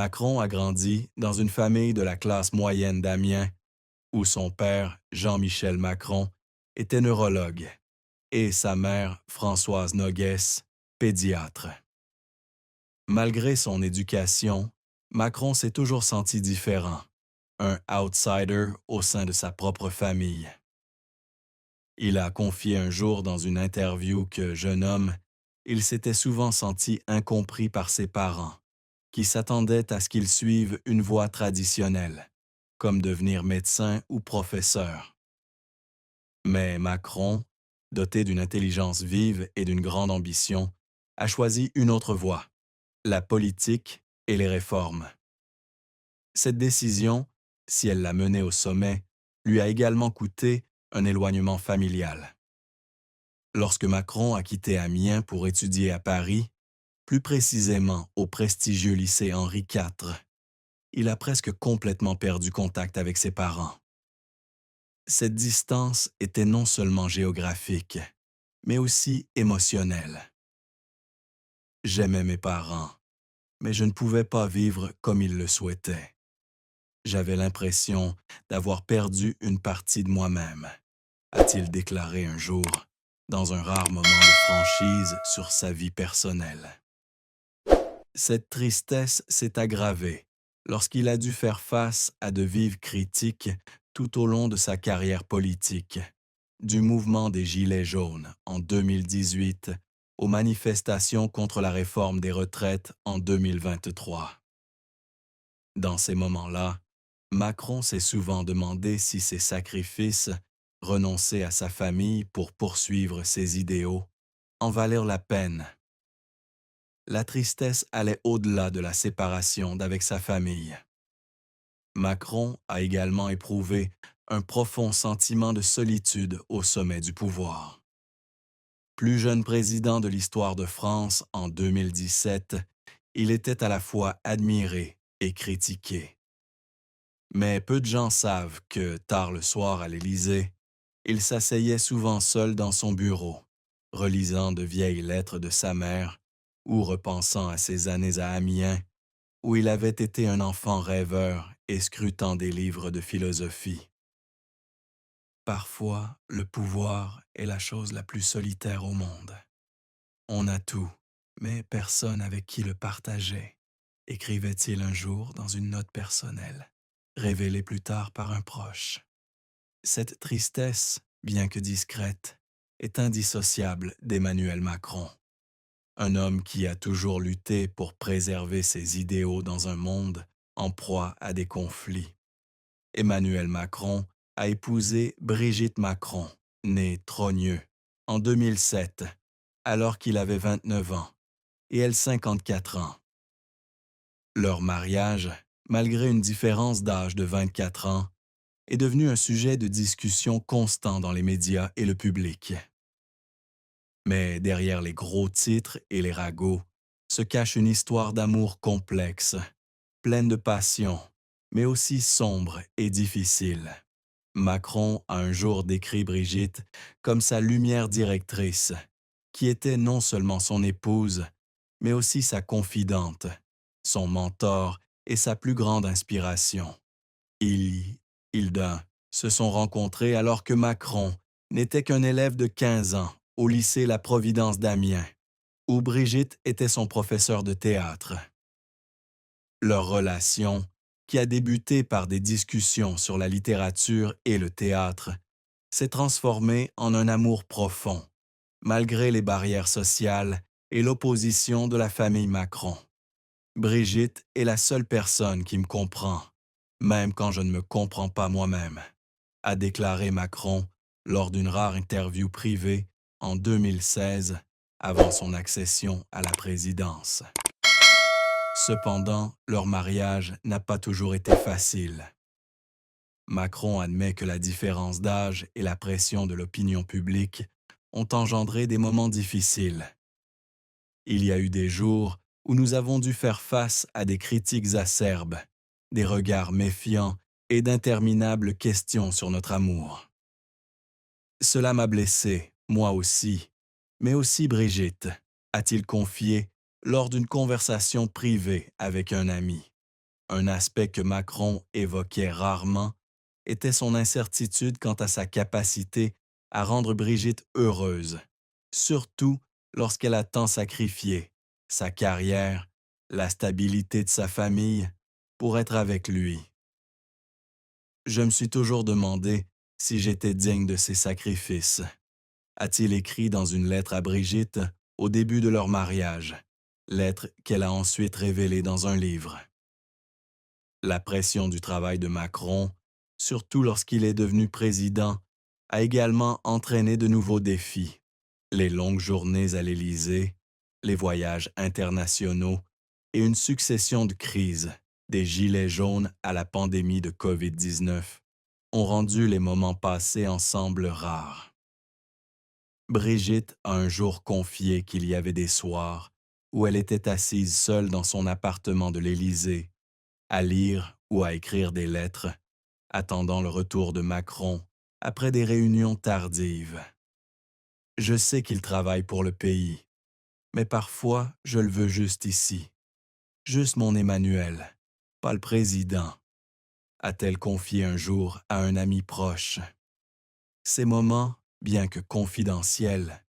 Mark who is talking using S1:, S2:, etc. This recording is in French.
S1: Macron a grandi dans une famille de la classe moyenne d'Amiens où son père, Jean-Michel Macron, était neurologue et sa mère, Françoise Noguès, pédiatre. Malgré son éducation, Macron s'est toujours senti différent, un outsider au sein de sa propre famille. Il a confié un jour dans une interview que, jeune homme, il s'était souvent senti incompris par ses parents, qui s'attendaient à ce qu'il suive une voie traditionnelle, comme devenir médecin ou professeur. Mais Macron, doté d'une intelligence vive et d'une grande ambition, a choisi une autre voie, la politique et les réformes. Cette décision, si elle l'a mené au sommet, lui a également coûté un éloignement familial. Lorsque Macron a quitté Amiens pour étudier à Paris, plus précisément au prestigieux lycée Henri IV, il a presque complètement perdu contact avec ses parents. Cette distance était non seulement géographique, mais aussi émotionnelle. J'aimais mes parents, mais je ne pouvais pas vivre comme ils le souhaitaient. J'avais l'impression d'avoir perdu une partie de moi-même, a-t-il déclaré un jour, dans un rare moment de franchise sur sa vie personnelle. Cette tristesse s'est aggravée lorsqu'il a dû faire face à de vives critiques tout au long de sa carrière politique, du mouvement des Gilets jaunes en 2018 aux manifestations contre la réforme des retraites en 2023. Dans ces moments-là, Macron s'est souvent demandé si ses sacrifices, renoncer à sa famille pour poursuivre ses idéaux, en valèrent la peine. La tristesse allait au-delà de la séparation d'avec sa famille. Macron a également éprouvé un profond sentiment de solitude au sommet du pouvoir. Plus jeune président de l'histoire de France en 2017, il était à la fois admiré et critiqué. Mais peu de gens savent que, tard le soir à l'Élysée, il s'asseyait souvent seul dans son bureau, relisant de vieilles lettres de sa mère ou repensant à ses années à Amiens, où il avait été un enfant rêveur et scrutant des livres de philosophie. Parfois, le pouvoir est la chose la plus solitaire au monde. On a tout, mais personne avec qui le partager, écrivait-il un jour dans une note personnelle, révélée plus tard par un proche. Cette tristesse, bien que discrète, est indissociable d'Emmanuel Macron, un homme qui a toujours lutté pour préserver ses idéaux dans un monde en proie à des conflits. Emmanuel Macron a épousé Brigitte Macron, née Trogneux, en 2007, alors qu'il avait 29 ans, et elle 54 ans. Leur mariage, malgré une différence d'âge de 24 ans, est devenu un sujet de discussion constant dans les médias et le public. Mais derrière les gros titres et les ragots se cache une histoire d'amour complexe, pleine de passion, mais aussi sombre et difficile. Macron a un jour décrit Brigitte comme sa lumière directrice, qui était non seulement son épouse, mais aussi sa confidente, son mentor et sa plus grande inspiration. Hilda se sont rencontrés alors que Macron n'était qu'un élève de 15 ans au lycée La Providence d'Amiens, où Brigitte était son professeur de théâtre. Leur relation, qui a débuté par des discussions sur la littérature et le théâtre, s'est transformée en un amour profond, malgré les barrières sociales et l'opposition de la famille Macron. Brigitte est la seule personne qui me comprend, même quand je ne me comprends pas moi-même, a déclaré Macron lors d'une rare interview privée en 2016 avant son accession à la présidence. Cependant, leur mariage n'a pas toujours été facile. Macron admet que la différence d'âge et la pression de l'opinion publique ont engendré des moments difficiles. Il y a eu des jours où nous avons dû faire face à des critiques acerbes, des regards méfiants et d'interminables questions sur notre amour. Cela m'a blessé, moi aussi, mais aussi Brigitte, a-t-il confié lors d'une conversation privée avec un ami. Un aspect que Macron évoquait rarement était son incertitude quant à sa capacité à rendre Brigitte heureuse, surtout lorsqu'elle a tant sacrifié sa carrière, la stabilité de sa famille, pour être avec lui. Je me suis toujours demandé si j'étais digne de ces sacrifices, a-t-il écrit dans une lettre à Brigitte au début de leur mariage, lettre qu'elle a ensuite révélée dans un livre. La pression du travail de Macron, surtout lorsqu'il est devenu président, a également entraîné de nouveaux défis. Les longues journées à l'Élysée, les voyages internationaux et une succession de crises, des gilets jaunes à la pandémie de COVID-19, ont rendu les moments passés ensemble rares. Brigitte a un jour confié qu'il y avait des soirs où elle était assise seule dans son appartement de l'Élysée, à lire ou à écrire des lettres, attendant le retour de Macron après des réunions tardives. Je sais qu'il travaille pour le pays, mais parfois je le veux juste ici, juste mon Emmanuel, pas le président, a-t-elle confié un jour à un ami proche. Ces moments, bien que confidentiels,